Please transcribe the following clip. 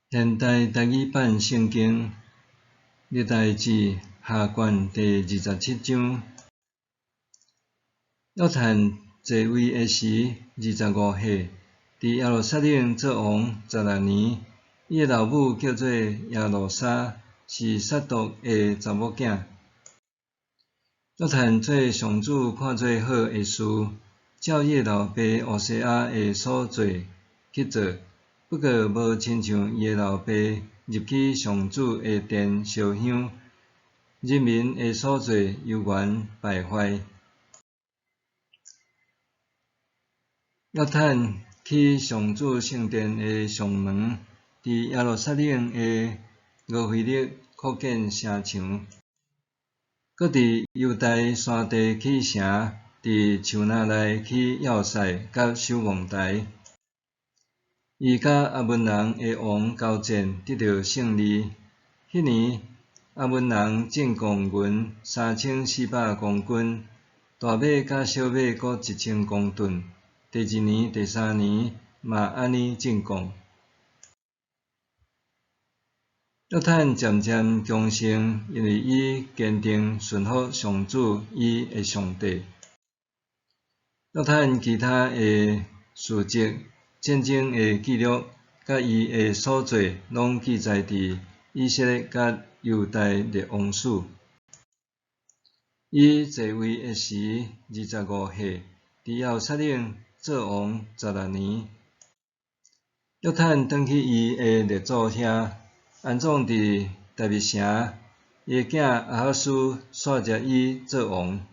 现代台语版圣经历代志下卷第27章。约翰继位的时25岁，伫耶路撒冷做王16年。伊的老母叫做耶路撒，是撒督的查某囝。约翰做上主看做好的事，照伊的老爸乌西雅的所做去做，不过无亲像伊的老爸入去上主的殿烧香，人民的所做犹原败坏。约翰去上主圣殿的上门，伫耶路撒冷的俄腓力扩建城墙，搁伫犹大山地起城，伫树林内起要塞甲守望台。伊甲阿文人的王交战，得到胜利。迄年，阿文人进贡银3400公斤，大马甲小马各1000公吨。第2年、第3年嘛安尼进贡。约翰渐渐强盛，因为伊坚定顺服上主伊的上帝。约翰其他的事迹、战争的记录，甲伊的所做，拢记载伫以色列甲犹大列王史。伊继位的时25岁，伫耶路撒冷做王16年。约翰转去伊的列祖遐，安葬伫大卫城。伊的囝亚哈斯续接伊做王。